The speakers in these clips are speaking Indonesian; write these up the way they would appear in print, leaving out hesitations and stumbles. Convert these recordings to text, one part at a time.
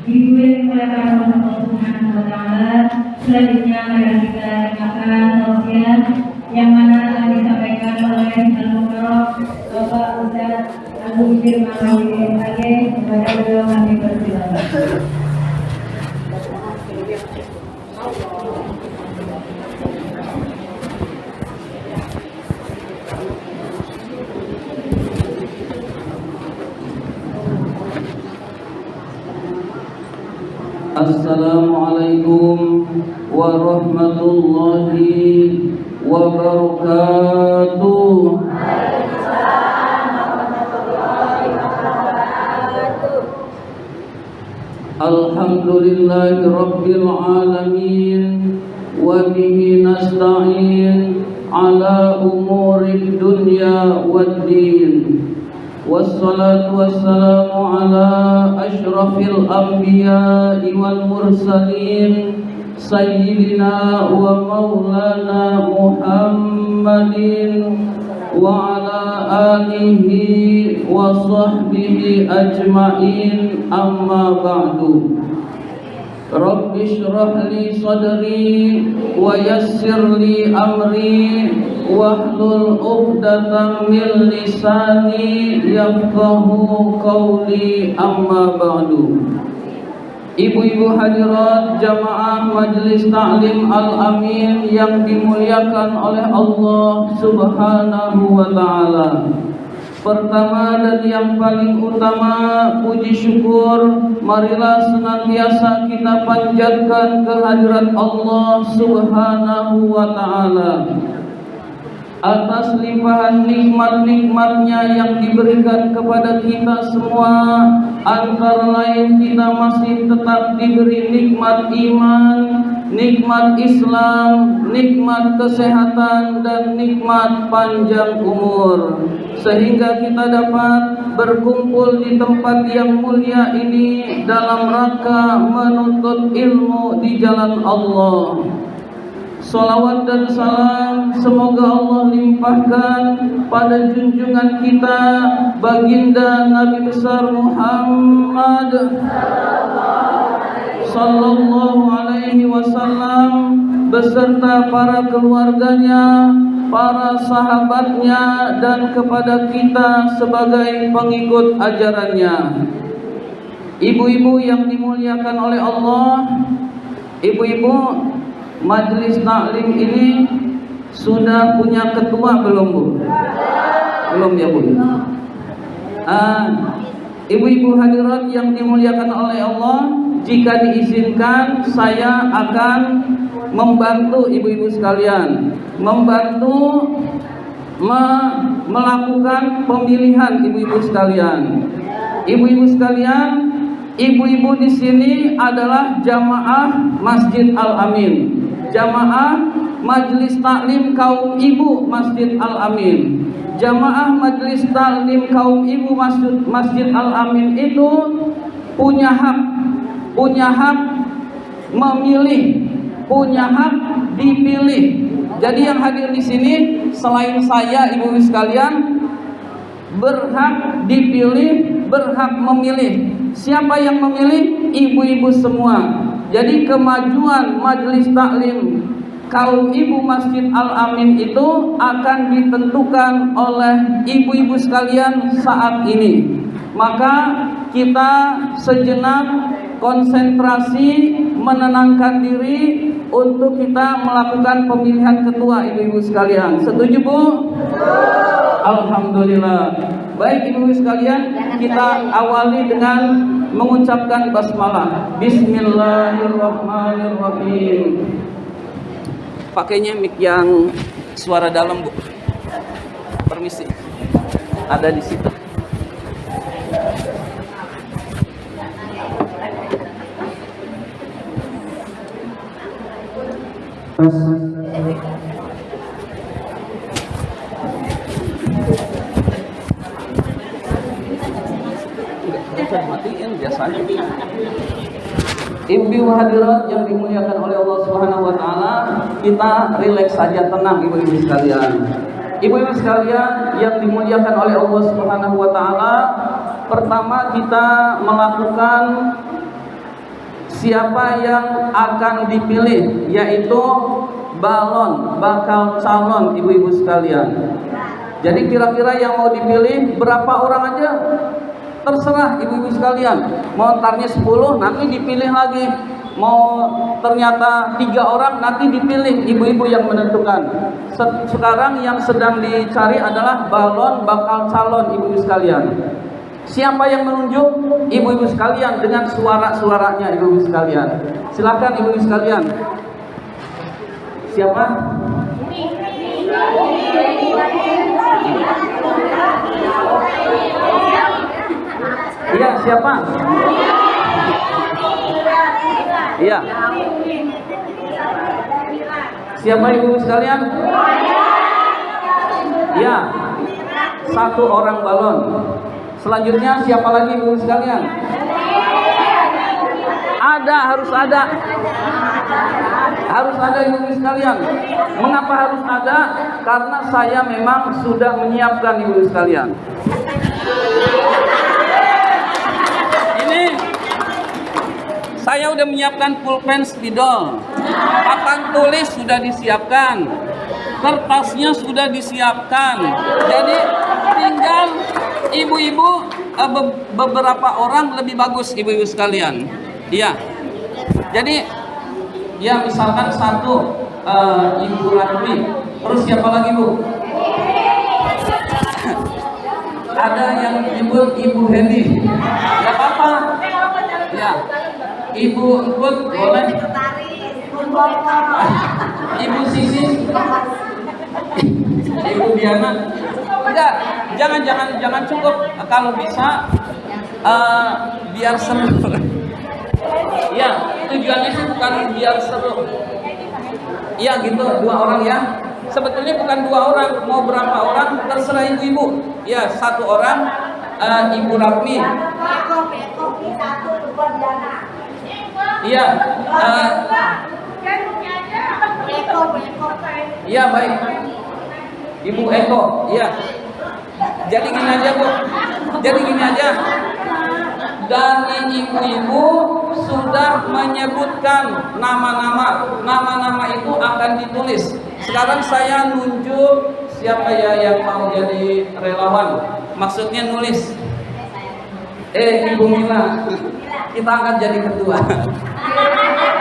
dimuliakan oleh Allah Subhanahu wa taala. Selanjutnya akan kita dengarkan tausiah yang mana akan disampaikan oleh Al-Mukarram Bapak Ustaz Agus Firman MKG. Kepada beliau kami persilakan. Assalamualaikum warahmatullahi wabarakatuh. Alhamdulillahi rabbil alamin wa bihi nasta'in ala umuri dunya waddin. Wassalatu wassalamu ala ashrafil anbiya'i wal mursalin sayyidina wa maulana Muhammadin wa ala alihi wa sahbihi ajma'in, amma ba'du. Rabbi shrah li sadri wa yassir li amri wahlul 'uqdatam min lisani yafqahu qawli, amma ba'du. Ibu-ibu hadirat jamaah Majelis Ta'lim Al-Amin yang dimuliakan oleh Allah Subhanahu wa taala. Pertama dan yang paling utama, puji syukur marilah senantiasa kita panjatkan kehadirat Allah Subhanahu wa taala atas limpahan nikmat-nikmatnya yang diberikan kepada kita semua. Antara lain kita masih tetap diberi nikmat iman, nikmat Islam, nikmat kesehatan, dan nikmat panjang umur, sehingga kita dapat berkumpul di tempat yang mulia ini dalam rangka menuntut ilmu di jalan Allah. Salawat dan salam semoga Allah limpahkan pada junjungan kita baginda Nabi besar Muhammad sallallahu alaihi wasallam beserta para keluarganya, para sahabatnya, dan kepada kita sebagai pengikut ajarannya. Ibu-ibu yang dimuliakan oleh Allah, ibu-ibu, Majelis Taklim ini sudah punya ketua belum, Bu? Belum ya, Bu? Ibu-ibu hadirat yang dimuliakan oleh Allah, jika diizinkan saya akan membantu ibu-ibu sekalian, membantu melakukan pemilihan ibu-ibu sekalian. Ibu-ibu sekalian, ibu-ibu di sini adalah jamaah Masjid Al-Amin, jamaah Majelis Taklim Kaum Ibu Masjid Al-Amin. Jamaah Majelis Taklim Kaum Ibu Masjid Al-Amin itu punya hak memilih, punya hak dipilih. Jadi yang hadir di sini selain saya, ibu-ibu sekalian, berhak dipilih, berhak memilih. Siapa yang memilih? Ibu-ibu semua. Jadi kemajuan Majelis Taklim Kaum Ibu Masjid Al-Amin itu akan ditentukan oleh ibu-ibu sekalian saat ini. Maka kita sejenak konsentrasi, menenangkan diri untuk kita melakukan pemilihan ketua, ibu-ibu sekalian. Setuju, Bu? Alhamdulillah. Baik ibu-ibu sekalian, kita awali dengan mengucapkan basmalah. Bismillahirrahmanirrahim. Pakainya mic yang suara dalam, Bu. Permisi. Ada di situ. Biasanya ibu hadirat yang dimuliakan oleh Allah Subhanahu wa taala, kita rileks saja, tenang ibu-ibu sekalian. Ibu-ibu sekalian yang dimuliakan oleh Allah Subhanahu wa taala, pertama kita melakukan siapa yang akan dipilih, yaitu balon bakal calon ibu-ibu sekalian. Jadi kira-kira yang mau dipilih berapa orang aja? Terserah ibu-ibu sekalian. Mau antarnya 10, nanti dipilih lagi. Mau ternyata 3 orang, nanti dipilih, ibu-ibu yang menentukan. Sekarang yang sedang dicari adalah balon bakal calon ibu-ibu sekalian. Siapa yang menunjuk? Ibu-ibu sekalian dengan suara-suaranya ibu-ibu sekalian. Silakan ibu-ibu sekalian. Siapa? Iya, siapa? Iya. Siapa ibu sekalian? Iya. 1 orang balon. Selanjutnya siapa lagi ibu sekalian? Ada, harus ada. Harus ada ibu sekalian. Mengapa harus ada? Karena saya memang sudah menyiapkan ibu sekalian. Ini saya udah menyiapkan pulpen spidol, papan tulis sudah disiapkan, kertasnya sudah disiapkan. Jadi tinggal ibu-ibu, beberapa orang lebih bagus ibu-ibu sekalian. Iya. Jadi ya misalkan 1 Ibu Ratmi, terus siapa lagi Bu? Ada yang nyebut Ibu Heni, nggak apa-apa. Ya, Ibu Emput boleh. Ibu Sisi, Ibu Diana. Enggak, jangan cukup. Kalau bisa biar seru. Ya, tujuannya sih bukan biar seru. Iya gitu, 2 orang ya. Sebetulnya bukan 2 orang, mau berapa orang terserah ibu-ibu. Ya, 1 orang Ibu Ratmi. Iya. Iya baik. Ibu Eko. Iya. Jadi gini aja Bu. Jadi gini aja. Dari ibu-ibu sudah menyebutkan nama-nama. Nama-nama itu akan ditulis. Sekarang saya nunjuk siapa ya yang mau jadi relawan. Maksudnya nulis. Ibu Mila, kita akan jadi ketua.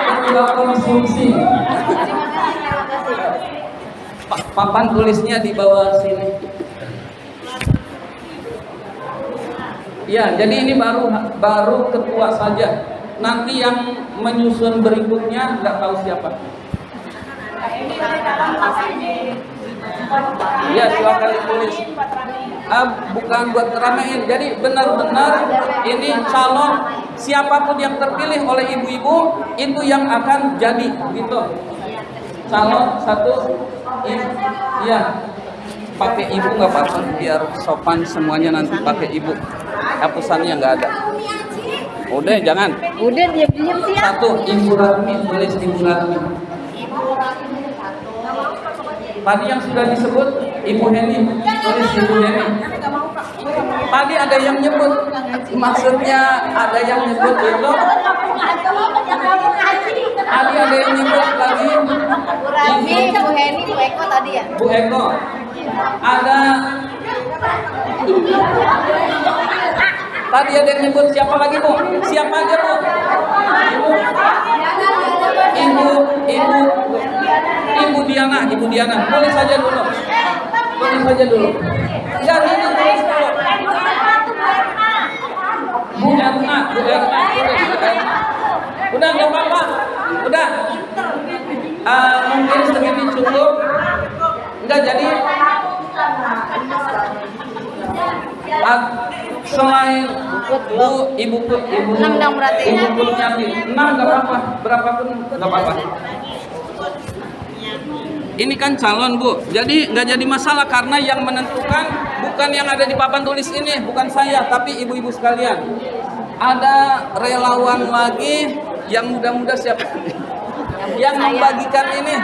Ketua konsumsi. Papan tulisnya di bawah sini. Ya, jadi ini baru ketua saja. Nanti yang menyusun berikutnya nggak tahu siapa. Ya, silakan ditulis. Bukan buat ngeramein. Jadi benar-benar ini calon siapapun yang terpilih oleh ibu-ibu itu yang akan jadi gitu. Calon 1 ya. Pakai ibu nggak apa-apa, biar sopan semuanya nanti pakai ibu. Hapusannya nggak ada. Udah jangan. Udah diam-diam sih ya. 1 Ibu Ratmi, tulis Ibu Ratmi. Tadi yang sudah disebut Ibu Heni, tulis Ibu Heni. Tadi ada yang nyebut, maksudnya ada yang nyebut itu. Tadi ada yang nyebut lagi. Bu Ratmi, Bu Heni, Bu Eko tadi ya. Bu Eko. Ada. Tadi ada yang nyebut siapa lagi Bu? Siapa aja Bu? Ibu Diana. Tulis saja dulu. Enggak ini tulis dulu. Bu Erna. Udah nggak apa-apa. Udah. Mungkin segini cukup. Enggak jadi. Selain ibu berarti. Ibu Kurniati, 6 nggak apa-apa, berapapun nggak apa-apa. Ini kan calon Bu, jadi nggak jadi masalah karena yang menentukan bukan yang ada di papan tulis ini, bukan saya, tapi ibu-ibu sekalian. Ada relawan lagi yang muda-muda siapa? Yang membagikan ini.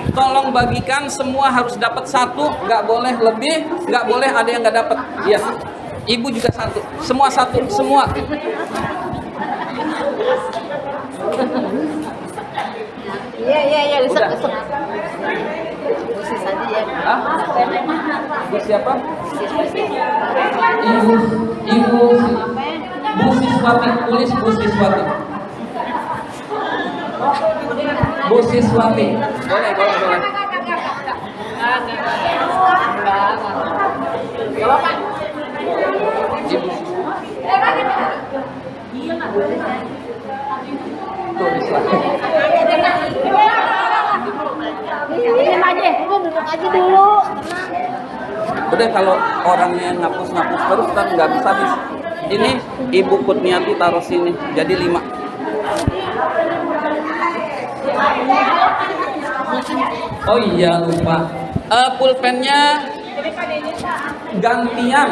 Tolong bagikan, semua harus dapat 1, nggak boleh lebih, nggak boleh ada yang nggak dapat. Iya. Ibu juga satu. Semua satu, semua. Iya, Udah. besok. Khusus aja ya. Hah? Bu siapa? Ibu Bu Siswati, tulis Bu Siswati. Bu Siswati. Boleh. Tulis lagi. Diam aja, ibu duduk aja dulu. Udah, kalau orangnya ngapus terus kan nggak bisa habis. Ini Ibu Kutniati taruh sini, jadi 5. Oh iya, lupa. Pulpennya gantian,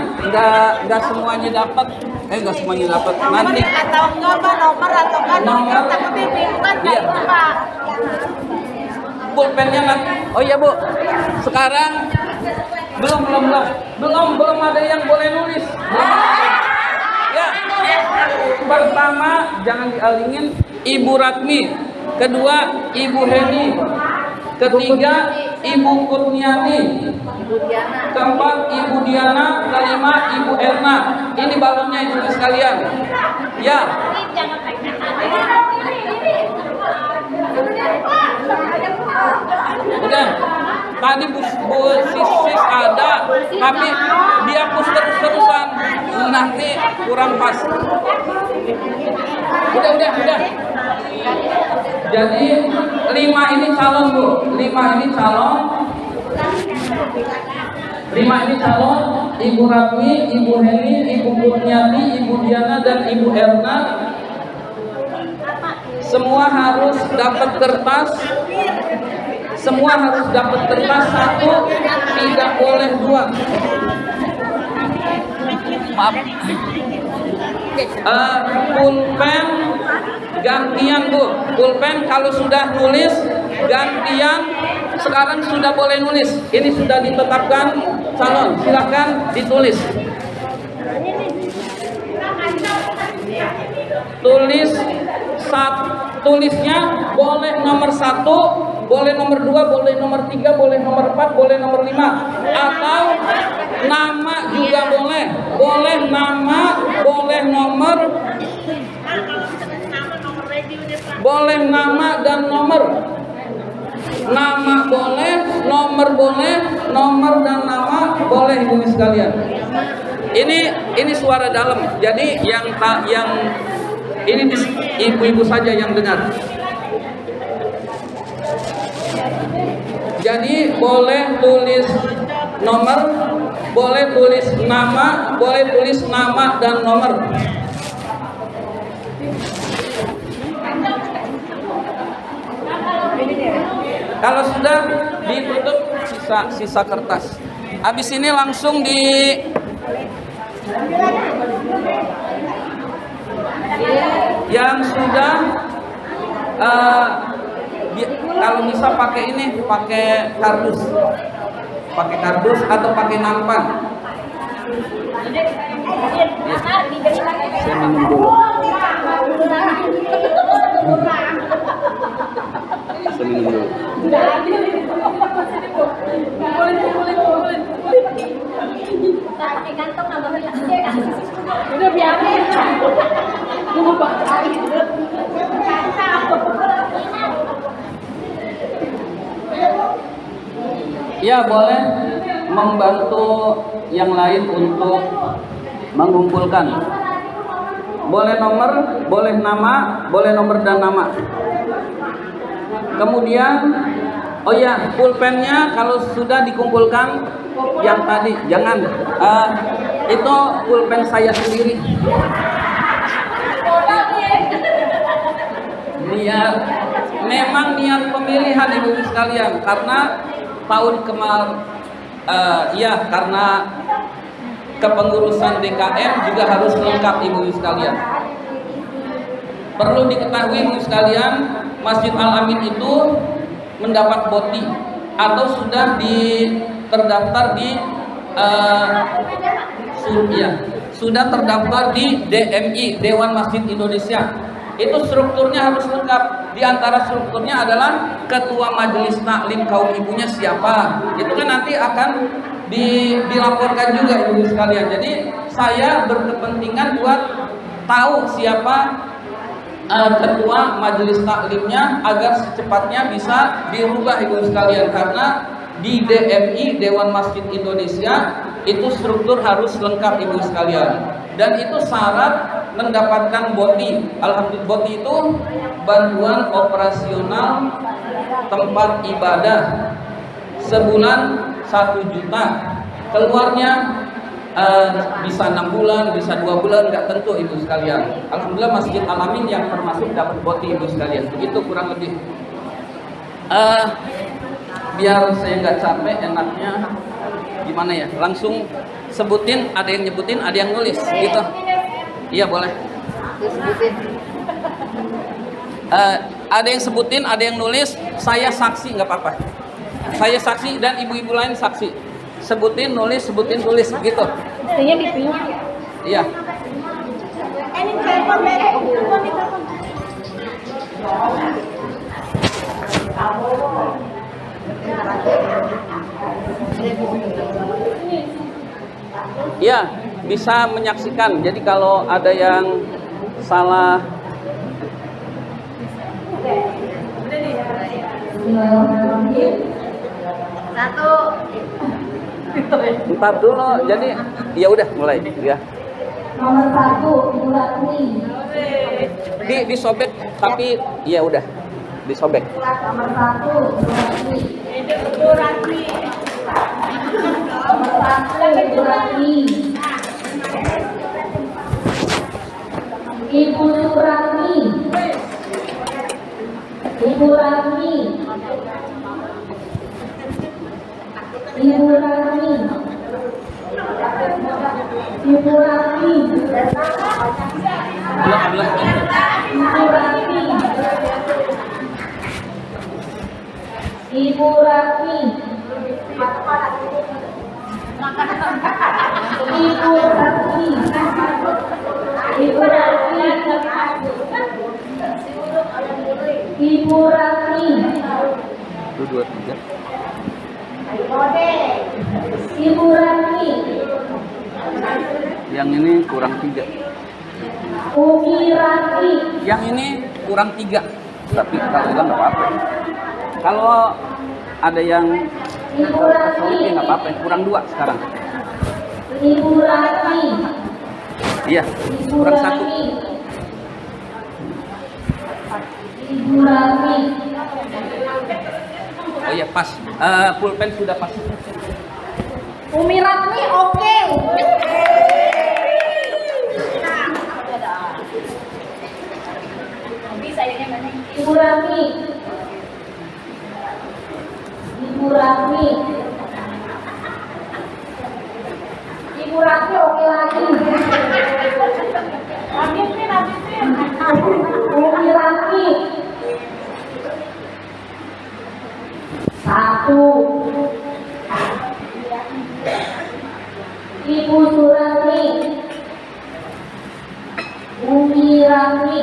nggak semuanya dapat. Nggak semuanya dapat. Nanti Atau enggak Pak, nomor atau kan Nomor. takutnya bingung kan Iya. Pak, itu Pak. pulpennya nanti. Oh iya Bu, sekarang belum ada yang boleh nulis. Ya, pertama jangan dialingin Ibu Ratmi, kedua Ibu Heni, ketiga Ibu Kurniati, keempat Ibu Diana, kelima Ibu Erna. Ini balonnya itu sekalian. Ya. Udah. Tadi Bu Sisis ada, tapi dihapus terus-terusan. Nanti kurang pas. Udah. Jadi 5 ini calon Bu. 5 ini calon. Ibu Ratmi, Ibu Heni, Ibu Kurniati, Ibu Diana, dan Ibu Erna. Semua harus dapat kertas. Semua harus dapat kertas 1, tidak boleh 2. Maaf. Pulpen gantian Bu. Pulpen kalau sudah nulis gantian, sekarang sudah boleh nulis. Ini sudah ditetapkan calon. Silakan ditulis. Tulisnya boleh nomor 1, boleh nomor 2, boleh nomor 3, boleh nomor 4, boleh nomor 5, atau nama juga boleh. Boleh nama, boleh nomor, boleh nama dan nomor. Nama boleh, nomor boleh, nomor dan nama boleh Ibu sekalian. Ini suara dalam. Jadi yang ini ibu-ibu saja yang dengar. Jadi boleh tulis nomor, boleh tulis nama, boleh tulis nama dan nomor. Kalau sudah ditutup, sisa kertas. Habis ini langsung yang sudah kalau bisa pakai ini, pakai kardus atau pakai nampan. Ya. Saya minum dulu. Udah biarin. Ya, boleh membantu yang lain untuk mengumpulkan. Boleh nomor, boleh nama, boleh nomor dan nama. Kemudian, oh ya, pulpennya kalau sudah dikumpulkan yang tadi, jangan itu pulpen saya sendiri. Memang niat pemilihan Ibu sekalian, karena tahun kemarin karena kepengurusan DKM juga harus lengkap Ibu sekalian. Perlu diketahui Ibu sekalian, Masjid Al-Amin itu mendapat BOTI atau sudah terdaftar di sudah terdaftar di DMI, Dewan Masjid Indonesia. Itu strukturnya harus lengkap. Di antara strukturnya adalah ketua majelis taklim kaum ibunya siapa. Itu kan nanti akan dilaporkan juga ibu sekalian. Jadi saya berkepentingan buat tahu siapa ketua majelis taklimnya agar secepatnya bisa dirubah ibu sekalian, karena di DMI, Dewan Masjid Indonesia, itu struktur harus lengkap ibu sekalian, dan itu syarat mendapatkan BOTI. Alhamdulillah, BOTI itu bantuan operasional tempat ibadah, sebulan 1 juta, keluarnya bisa 6 bulan, bisa 2 bulan, nggak tentu ibu sekalian. Alhamdulillah Masjid Al-Amin yang termasuk dapat BOTI ibu sekalian. Begitu kurang lebih. Biar saya nggak capek, enaknya gimana ya? Langsung sebutin, ada yang nyebutin, ada yang nulis, gitu. Iya boleh. Ada yang sebutin, ada yang nulis. Saya saksi, nggak apa-apa. Saya saksi dan ibu-ibu lain saksi. Sebutin, nulis, sebutin, tulis, gitu. Mestinya dipilih. Iya. Ini telepon Bere, telepon di telepon. Iya, bisa menyaksikan. Jadi kalau ada yang salah, Satu. ntar dulu. Jadi ya udah mulai ya. Nomor 1, Ibu Ratni. Disobek, tapi ya udah disobek. Nomor 1, Ibu Ratni. Nomor 1, Ibu Ratni. Ibu Suratni. Ibu Ratni. Ibu Ratni. Ibu Ratni. Belum. Ibu Ratni. Ibu Ratni. Ibu Ratni. Ibu Ratni. Ibu Ratni. 1, 2, 3. Ibu Ratni. Yang ini kurang 3. Umi Ratni. Yang ini kurang 3. Tapi kalau hilang nggak apa-apa. Kalau ada yang Ibu kesulit ya Ratni. nggak apa-apa. Kurang 2 sekarang. Ibu Ratni. Iya, Ibu kurang 1. Ratni. Ibu Ratni. Oh iya pas. Pulpen sudah pas. Umi Ratni oke. Ibu Ratni. Ibu Ratni. Ibu Ratni oke lagi. Umi Ratni. 1. Ibu Suratni. Umi Ratni.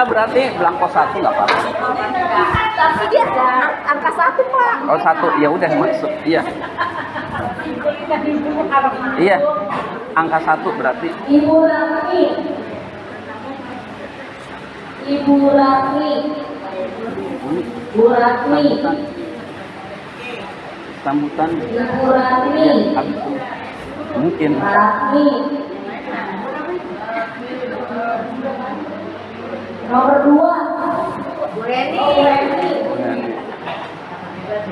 Berarti belangko 1 nggak apa-apa. Tapi dia angka 1 Pak. Oh 1, ya udah masuk. Iya. Iya. Angka 1 berarti. Ibu Ratni. Ibu Ratni. Ibu Ratni. Sambutan. Ibu Ratni. Ya, habis itu. Mungkin. Ratni. Nomor 2. Bu Reni.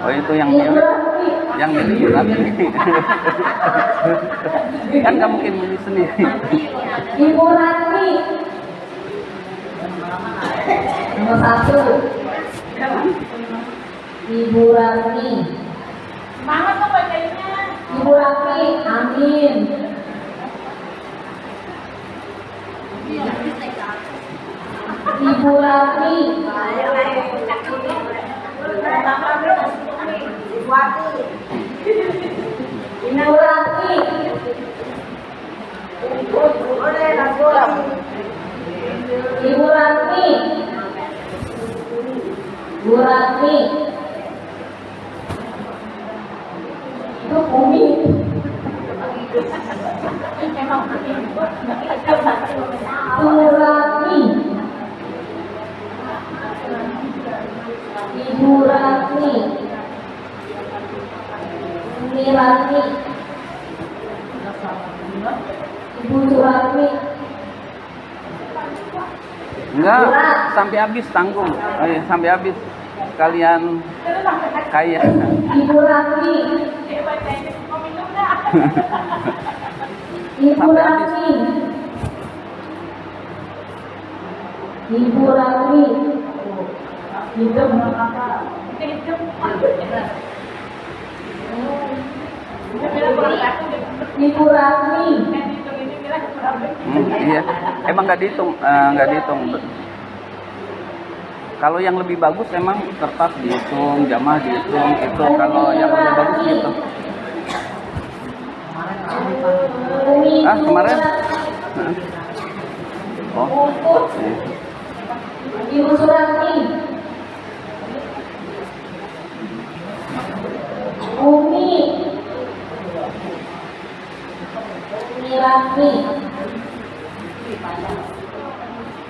Oh itu yang Ibu milih. Ratni. Yang milih berarti. Kan nggak mungkin milih sendiri. Ibu Ratni. Nomor 1. Ibu Ratni. Semangat tuh bacanya. Ibu Ratni, amin. Ibu Ratni. Ibu Ratni. Ibu Ratni. Ibu Ratni. Itu Umi. Ibu Ratni. Ibu Ratni. Umi Ratni. Ibu Suratni. Enggak, sampai habis tanggung. Oh, iya, sampai habis. Kalian kaya. Ibu Ratni. Ibu Sampai habis. Ratni. Ibu Ratni. Hidup apa? Ibu Ratni. Iya, emang nggak dihitung, nggak dihitung. Kalau yang lebih bagus emang kertas dihitung, jamaah dihitung, itu kalau yang lebih bagus gitu. Ah, kemarin? Oh, iya. Ibu Suratni. Umi. Umi Ratni.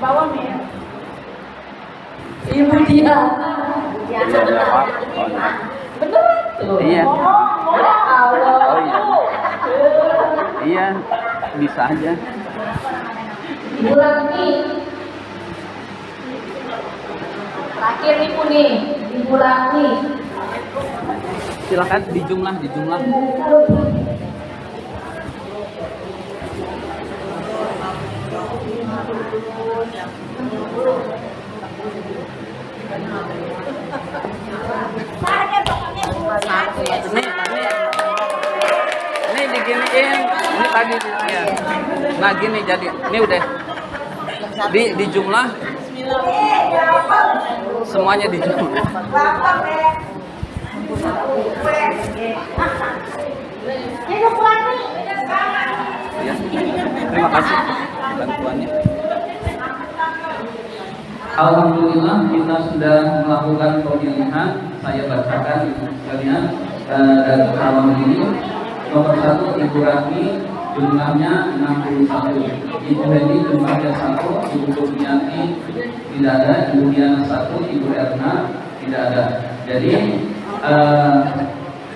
Bawa ya. Ibu Diana. Beneran tuh. Iya. Allah. Oh iya. Iya, bisa aja. Ibu Ratni. Terakhir ibu nih, Ibu Ratni. Silakan dijumlah. Ini diginiin, ini tadi ya. Nah gini jadi, ini udah di jumlah, semuanya di jumlah. Ya, terima kasih bantuannya. Alhamdulillah kita sudah melakukan pemilihan. Saya bacakan sekalian dari calon ini. Nomor 1 Ibu Ratni, jumlahnya 61. Ibu Hedi jumlahnya 1. Ibu Kurniati tidak ada. Ibu Diana 1. Ibu Erna tidak ada. Jadi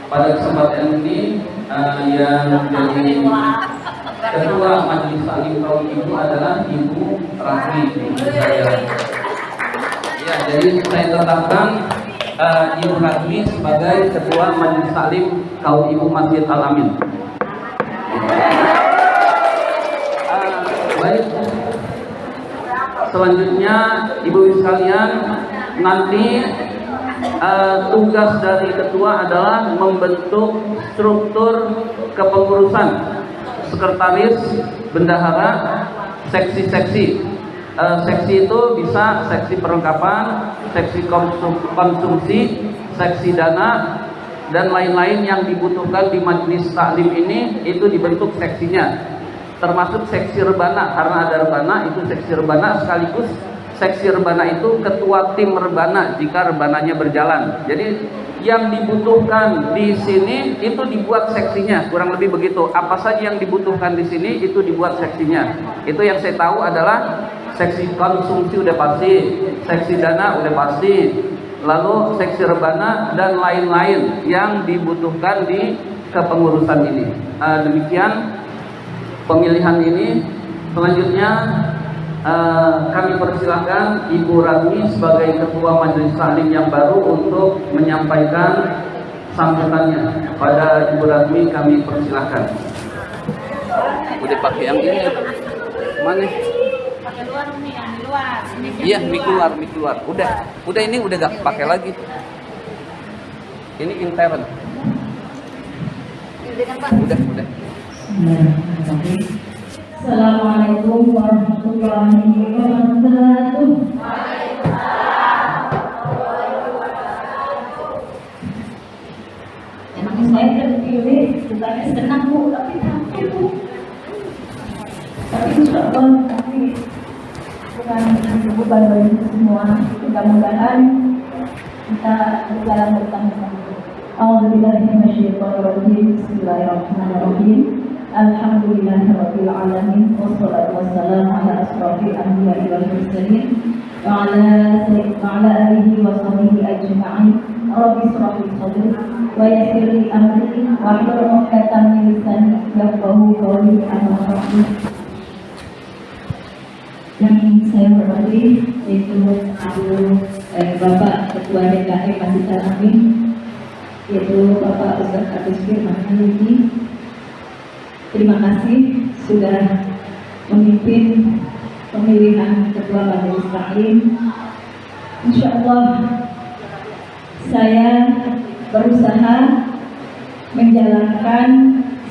pada kesempatan ini yang menjadi ketua Majelis Taklim kaum ibu adalah Ibu Ratni, ibu saya. Ya, jadi saya tetapkan Ibu Ratni sebagai ketua Majelis Taklim kaum ibu Masjid Al Amin. Baik. Selanjutnya ibu sekalian, nanti tugas dari ketua adalah membentuk struktur kepengurusan, sekretaris, bendahara, seksi-seksi. Seksi itu bisa seksi perlengkapan, seksi konsumsi, seksi dana, dan lain-lain yang dibutuhkan di majelis taklim ini itu dibentuk seksinya. Termasuk seksi rebana, karena ada rebana, itu seksi rebana sekaligus seksi rebana itu ketua tim rebana jika rebananya berjalan. Jadi yang dibutuhkan di sini itu dibuat seksinya, kurang lebih begitu. Apa saja yang dibutuhkan di sini itu dibuat seksinya. Itu yang saya tahu adalah seksi konsumsi udah pasti, seksi dana udah pasti, lalu seksi rebana dan lain-lain yang dibutuhkan di kepengurusan ini. Demikian pemilihan ini. Selanjutnya kami persilahkan Ibu Ratni sebagai Ketua Majelis Taklim yang baru untuk menyampaikan sambutannya. Pada Ibu Ratni kami persilahkan. Udah pakai yang ini. Mana? Pakai luar nih, yang di luar. Iya, mie keluar. Udah ini udah gak pakai lagi. Ini intern. Udah. Assalamualaikum warahmatullahi wabarakatuh. Emang saya terpilih bukannya senang Bu, tapi takut Bu. Tapi insya Allah tapi bukan bagi semua. Mudah-mudahan kita berjalan bersama-sama. A'udzubillahi minasyaitonir rajim. Bismillahirrahmanirrahim. Alhamdulillahirabbil alamin wassalatu wassalamu ala asrofil anbiya'i wal mursalin wa ala alihi wa sahbihi ajma'in. Rabbi shrah li sadri wa yassir li amri wahlul 'uqdatam min lisani yafqahu qawli. Amma ba'du. Yang saya hormati yaitu Bapak Ketua DKM Masjid Amin, yaitu Bapak Ustaz Agus Firman Halidi. Terima kasih sudah memimpin pemilihan Ketua Majelis Taklim. Insya Allah saya berusaha menjalankan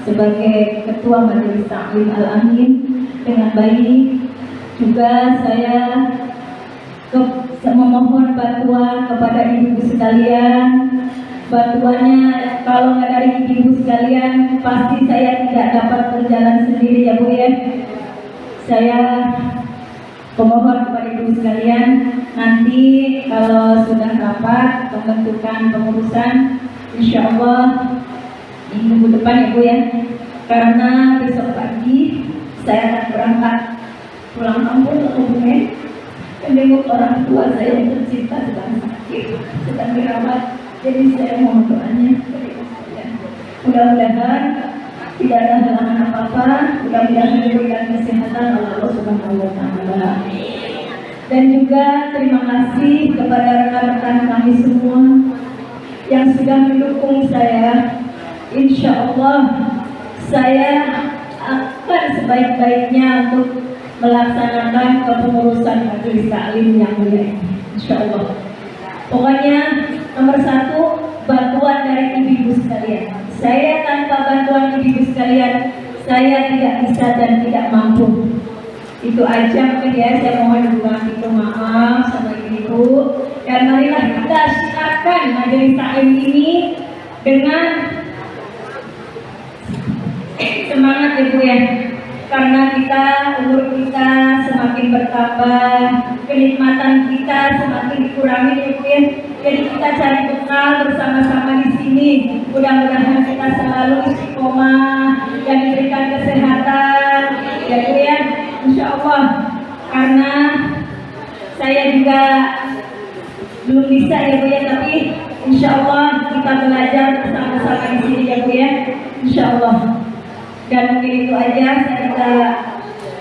sebagai Ketua Majelis Taklim Al-Amin dengan baik. Juga saya memohon bantuan kepada ibu sekalian. Bantuannya kalau nggak dari ibu sekalian pasti saya tidak dapat berjalan sendiri ya Bu ya. Saya memohon kepada ibu sekalian, nanti kalau sudah rapat pembentukan pengurusan, insya Allah minggu depan ya Bu ya. Karena besok pagi saya akan berangkat pulang kampung ke Kebumen, menjenguk orang tua saya yang tercinta sedang sakit, sedang dirawat. Jadi saya mohon doanya dari kalian. Mudah-mudahan tidak ada halangan apa-apa, mudah-mudahan diberikan kesehatan oleh Allah Subhanahu wa Ta'ala. Dan juga terima kasih kepada rekan-rekan kami semua yang sudah mendukung saya. Insya Allah saya akan sebaik-baiknya untuk melaksanakan kepengurusan Majelis Taklim yang mulia ini, insya Allah. Pokoknya nomor satu, bantuan dari ibu-ibu sekalian. Saya tanpa bantuan ibu-ibu sekalian, saya tidak bisa dan tidak mampu. Itu aja mungkin ya, saya mohon itu maaf sama ibu. Dan marilah kita syiarkan Majelis Taklim ini dengan semangat ibu ya. Karena umur kita semakin bertambah, kenikmatan kita semakin dikurangi ya Bu ya. Jadi kita cari bekal bersama-sama di sini. Mudah-mudahan kita selalu istiqomah dan diberikan kesehatan ya Bu ya, insya Allah. Karena saya juga belum bisa ya Bu ya, tapi insya Allah kita belajar bersama-sama di sini ya Bu ya, insya Allah. Dan mungkin itu aja, saya tidak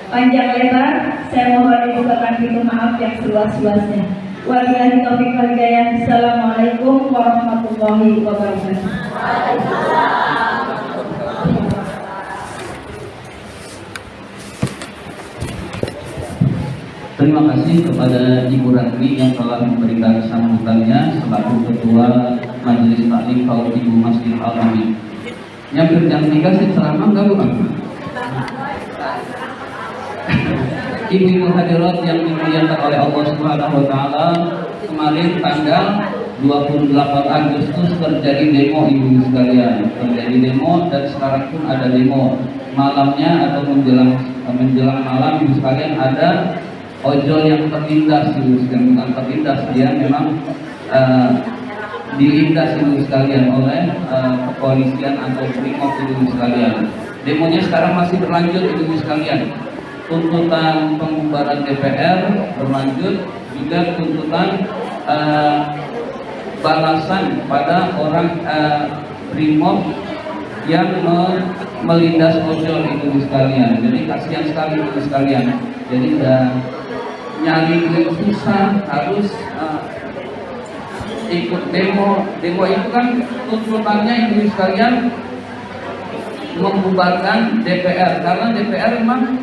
panjang lebar. Saya mohon dibukakan pintu maaf yang seluas-luasnya. Wabillahi taufiq wal hidayah. Assalamualaikum warahmatullahi wabarakatuh. Terima kasih kepada Ibu Ratri yang telah memberikan sambutannya selaku Ketua Majelis Taklim Kaum Ibu Masjid Al-Amin. Yang berjam 3 sih ceramah enggak Bu? Ibu-ibu hadirat yang dimuliakan oleh Allah Subhanahu wa Ta'ala, kemarin tanggal 28 Agustus terjadi demo ibu sekalian. Terjadi demo dan sekarang pun ada demo. Malamnya atau menjelang malam ibu sekalian ada ojol yang terlindas ibu sekalian. Bukan terlindas, dia memang dilindas ibu sekalian oleh kepolisian atau brimob ibu sekalian. Demonya sekarang masih berlanjut ibu sekalian. Tuntutan pembubaran DPR berlanjut, juga tuntutan balasan pada orang brimob yang melindas ojol ibu sekalian. Jadi kasihan sekali ibu sekalian. Jadi nyari duit susah, harus ikut demo. Demo itu kan tuntutannya ibu sekalian membubarkan DPR, karena DPR memang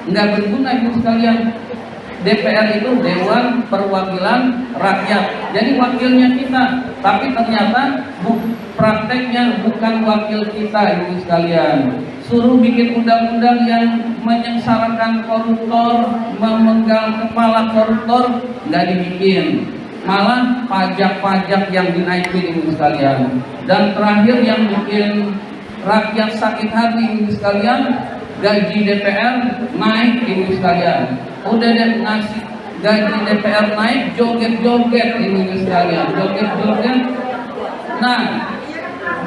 nggak berguna ibu sekalian. DPR itu Dewan Perwakilan Rakyat, jadi wakilnya kita, tapi ternyata prakteknya bukan wakil kita ibu sekalian. suruh bikin undang-undang yang menyengsarakan koruptor, memenggal kepala koruptor, nggak dibikin. Malah pajak-pajak yang dinaikin ibu sekalian. Dan terakhir yang bikin rakyat sakit hati ibu sekalian, gaji DPR naik ibu sekalian. Udah deh ngasih gaji DPR naik, joget-joget ibu sekalian, joget-joget. Nah,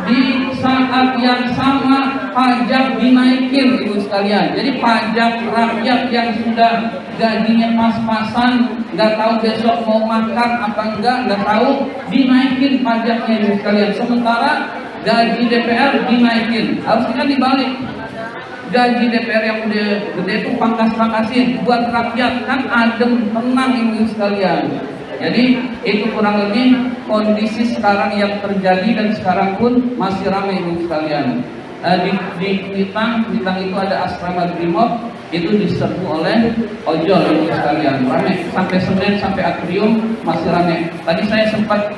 di saat yang sama pajak dinaikin ibu sekalian. Jadi pajak rakyat yang sudah gajinya pas-pasan, nggak tahu besok mau makan apa nggak tahu, dinaikin pajaknya ibu sekalian. Sementara gaji DPR dinaikin, harusnya dibalik. Gaji DPR yang udah gede itu pangkas-pangkasin buat rakyat, kan adem tenang ibu sekalian. Jadi itu kurang lebih kondisi sekarang yang terjadi dan sekarang pun masih ramai ibu sekalian. Di Kuitang itu ada asrama Brimob, itu diserbu oleh ojol ibu sekalian, ramai sampai Senin sampai Atrium masih ramai. Tadi saya sempat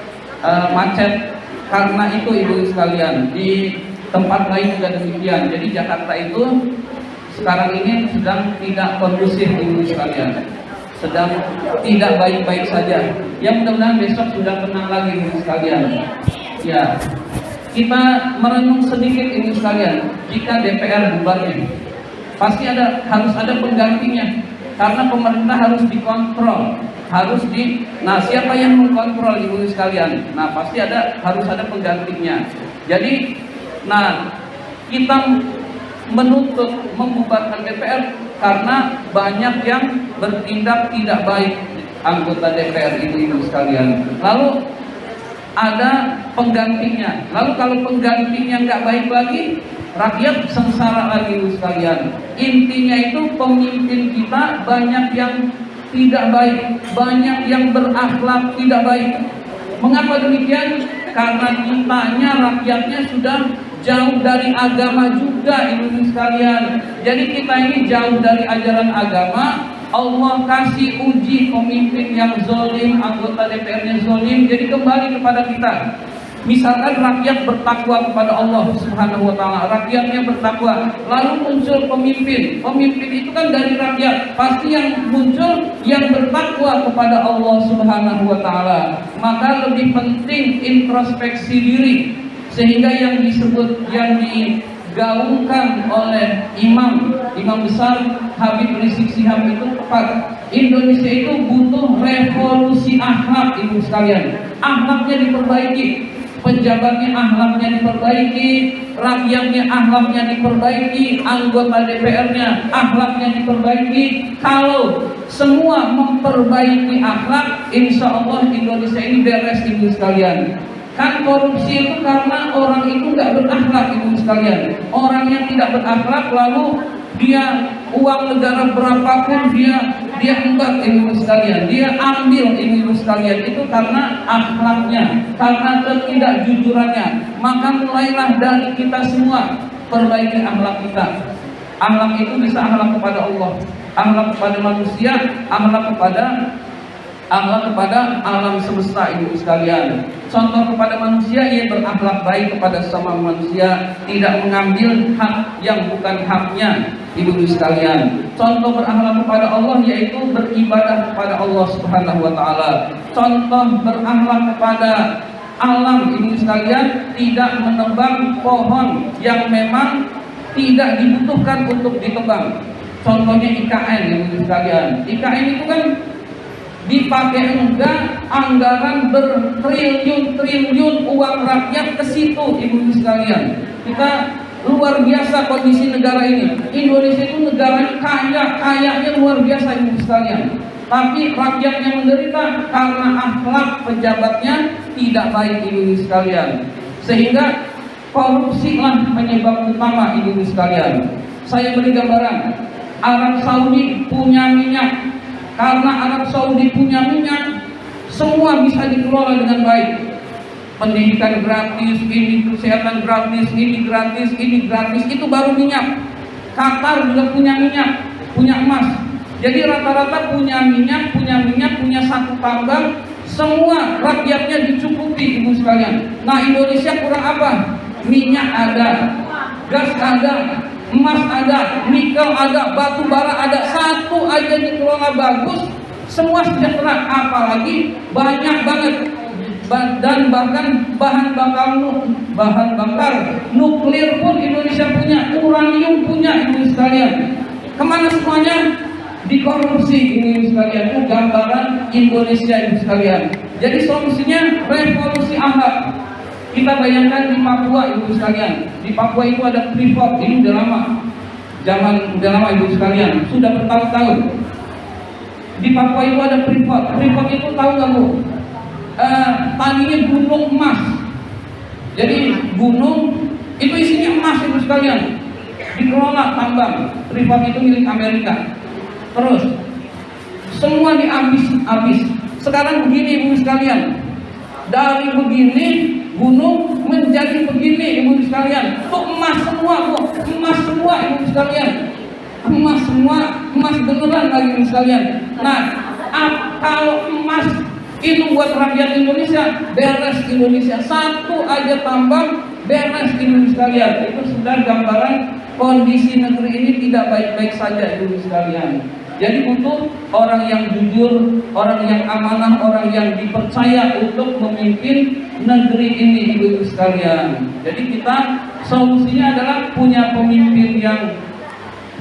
macet karena itu ibu sekalian. Di tempat lain juga demikian. Jadi Jakarta itu sekarang ini sedang tidak kondusif ibu sekalian, sedang tidak baik-baik saja. Ya mudah-mudahan besok sudah tenang lagi ibu sekalian. Ya, kita merenung sedikit ibu sekalian. Jika DPR bubarnya, pasti harus ada penggantinya. Karena pemerintah harus dikontrol, nah siapa yang mengkontrol ibu sekalian? Nah pasti harus ada penggantinya. Jadi, nah kita menuntut membubarkan DPR karena banyak yang bertindak tidak baik anggota DPR ibu sekalian. Lalu ada penggantinya. Lalu kalau penggantinya nggak baik lagi, rakyat sengsara lagi ibu sekalian. Intinya itu pemimpin kita banyak yang tidak baik, banyak yang berakhlak tidak baik. Mengapa demikian? Karena kitanya, rakyatnya sudah jauh dari agama juga ibu sekalian. Jadi kita ini jauh dari ajaran agama. Allah kasih uji pemimpin yang zolim, anggota DPR-nya zolim, jadi kembali kepada kita. Misalkan rakyat bertakwa kepada Allah Subhanahu wa taala, rakyatnya bertakwa, lalu muncul pemimpin. Pemimpin itu kan dari rakyat, pasti yang muncul yang bertakwa kepada Allah Subhanahu wa taala. Maka lebih penting introspeksi diri, sehingga yang disebut, yang digaungkan oleh imam besar Habib Rizik Syihab itu tepat. Indonesia itu butuh revolusi akhlak ibu sekalian. Akhlaknya diperbaiki, pejabatnya akhlaknya diperbaiki, rakyatnya akhlaknya diperbaiki, anggota DPR-nya akhlaknya diperbaiki. Kalau semua memperbaiki akhlak, insya Allah Indonesia ini beres ibu sekalian. Kan korupsi itu karena orang itu nggak berakhlak ibu sekalian. Orang yang tidak berakhlak lalu dia uang negara berapapun dia enggak ibu sekalian, dia ambil ibu sekalian, itu karena akhlaknya, karena ketidakjujurannya. Maka mulailah dari kita semua perbaiki akhlak kita. Akhlak itu bisa akhlak kepada Allah, akhlak kepada manusia, akhlak kepada alam semesta ibu sekalian. Contoh kepada manusia, ia berakhlak baik kepada sesama manusia, tidak mengambil hak yang bukan haknya ibu sekalian. Contoh berakhlak kepada Allah yaitu beribadah kepada Allah Subhanahu wa taala. Contoh berakhlak kepada alam ibu sekalian, tidak menebang pohon yang memang tidak dibutuhkan untuk ditebang. Contohnya IKN ibu sekalian. IKN itu kan dipakai enggak anggaran bertriliun-triliun uang rakyat ke situ ibu sekalian. Kita luar biasa kondisi negara ini. Indonesia itu negara kayanya luar biasa ibu sekalian. Tapi rakyatnya menderita karena akhlak pejabatnya tidak baik ibu sekalian. Sehingga korupsi lah penyebab utama ibu sekalian. Saya beri gambaran. Arab Saudi punya minyak. Karena Arab Saudi punya minyak, semua bisa dikelola dengan baik. Pendidikan gratis, ini kesehatan gratis, ini gratis, itu baru minyak. Qatar juga punya minyak, punya emas. Jadi rata-rata punya minyak, punya satu tambang, semua rakyatnya dicukupi ibu sekalian. Nah Indonesia kurang apa? Minyak ada, gas ada, emas ada, nikel ada, batu bara ada, satu aja dikelola bagus, semua sejahtera. Apalagi banyak banget, dan bahkan bahan bakar nuklir pun Indonesia punya, uranium punya, ibu sekalian. Kemana semuanya? Dikorupsi, ibu sekalian. Itu gambaran Indonesia, ibu sekalian. Jadi solusinya revolusi akhlak. Kita bayangkan di Papua, ibu sekalian. Di Papua itu ada Freeport, ini udah lama, udah lama ibu sekalian, sudah bertahun-tahun. Di Papua itu ada Freeport. Freeport itu tahu nggak bu? Tadinya gunung emas. Jadi gunung itu isinya emas ibu sekalian. Dikelola tambang. Freeport itu milik Amerika. Terus semua dihabis. Sekarang begini ibu sekalian. Dari begini gunung menjadi begini ibu sekalian. Tuh emas semua bu, emas semua ibu sekalian. Emas semua, emas beneran lagi ibu sekalian. Nah, kalau emas itu buat rakyat Indonesia, beres Indonesia. Satu aja tambang, beres ibu sekalian. Itu sudah gambaran kondisi negeri ini tidak baik-baik saja ibu sekalian. Jadi butuh orang yang jujur, orang yang amanah, orang yang dipercaya untuk memimpin negeri ini ibu sekalian. Jadi kita solusinya adalah punya pemimpin yang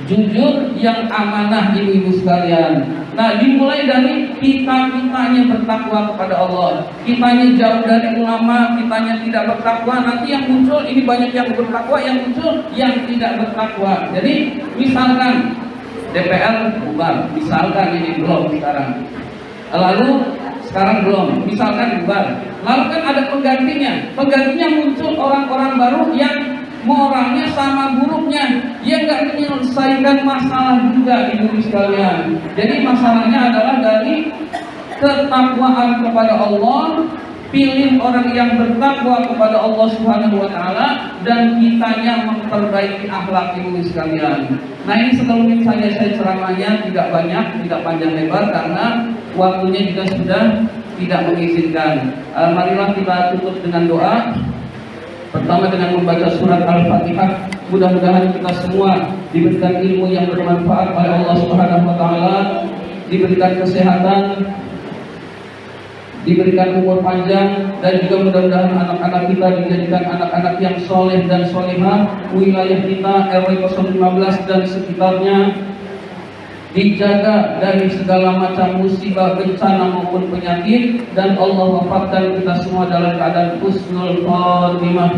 jujur, yang amanah ibu sekalian. Nah, dimulai dari kita-kitanya bertakwa kepada Allah. Kitanya jauh dari ulama, kitanya tidak bertakwa. Nanti yang muncul ini banyak yang bertakwa, yang muncul yang tidak bertakwa. Jadi misalkan DPR bubar, misalkan ini belum sekarang. Lalu sekarang belum, misalkan bubar. Lalu kan ada penggantinya. Penggantinya muncul orang-orang baru yang moralnya sama buruknya, yang nggak menyelesaikan masalah juga ibu sekalian. Jadi masalahnya adalah dari ketakwaan kepada Allah. Pilih orang yang bertakwa kepada Allah Subhanahu wa taala dan kitanya memperbaiki akhlak ibu sekalian. Nah, ini sebelum saya ceramahnya tidak banyak, tidak panjang lebar karena waktunya juga sudah tidak mengizinkan. Marilah kita tutup dengan doa. Pertama dengan membaca surat Al-Fatihah. Mudah-mudahan kita semua diberikan ilmu yang bermanfaat oleh Allah Subhanahu wa taala, diberikan kesehatan, diberikan umur panjang, dan juga mudah-mudahan anak-anak kita dijadikan anak-anak yang soleh dan solehah. Wilayah kita RW 015 dan sekitarnya dijaga dari segala macam musibah, bencana maupun penyakit, dan Allah wafatkan kita semua dalam keadaan husnul khatimah.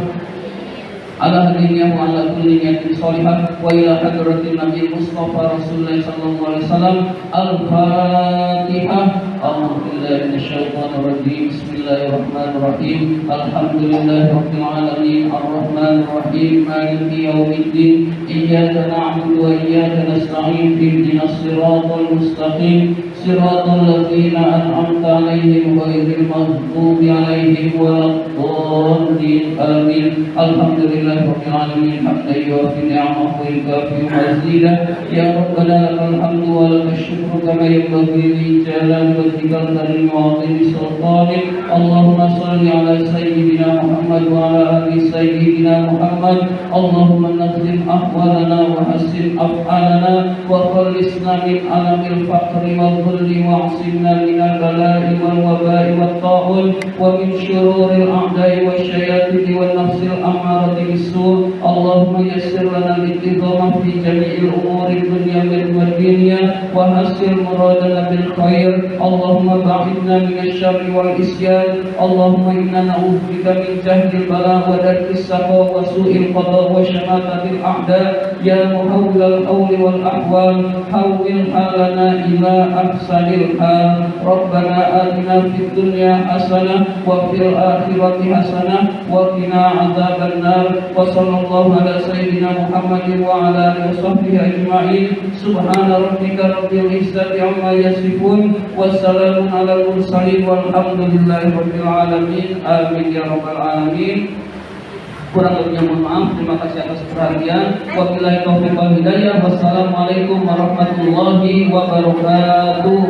Ala hadiniya wa ala kulli niyatin sholihah wa ila hadratin Nabi Mustafa Rasulullah sallallahu alaihi wasallam. Al-Fatihah. A'udzubillahi minasyaitonir rajim. Bismillahirrahmanirrahim. Alhamdulillahirabbil alamin. Arrahmanir rahim. Maliki yaumiddin. Iyyaka na'budu wa iyyaka nasta'in. Ihdinas siratal mustaqim. Siratal ladzina an'amta 'alaihim ghairil maghdubi 'alaihim waladdallin. Amin. Alhamdulillahirabbil alamin. Hamdan yuwafi ni'amahu wa yukafi mazidah. Ya Rabbana lakal hamdu wa lakal syukru kama yanbaghi li jalali wajhikal karim wa 'azimi sultanik. Allahumma shalli 'ala sayyidina Muhammad wa 'ala ali sayyidina Muhammad. Allahumma nazzil ahwalana wa hassin af'alana wa khallisna min alamil faqri wal dhulli wa 'asimna minal bala'i wal waba'i wat ta'un wa min syururil a'da'i wasyayatin wan nafsil ammarati bisu. Allahumma yassir lana al-intizama fi jami'il umuri dunya wad dunya wa hasil muradana bil khair. Allahumma ba'idna minasy syarri wal isyan. Allahumma inna na'udzubika min jahdil bala wa darkis saqa wa su'il qada wa syamatatil a'da. Ya muhawwilal hawli wal ahwal, hawwil halana ila ahsanil hal. Rabbana atina fid dunya hasanah wa fil akhirati hasanah wa qina adzabannar. Wa sallallahu ala sayyidina Muhammadin wa ala alihi washabbihi ajma'in. Subhana rabbika rabbil izzati amma yasifun wa salamun alal mursalin walhamdulillahi rabbil alamin. Amin ya rabbal alamin. Kurang lebihnya mohon maaf. Terima kasih atas perhatian. Wabillahi taufiq wal hidayah. Wassalamualaikum warahmatullahi wabarakatuh.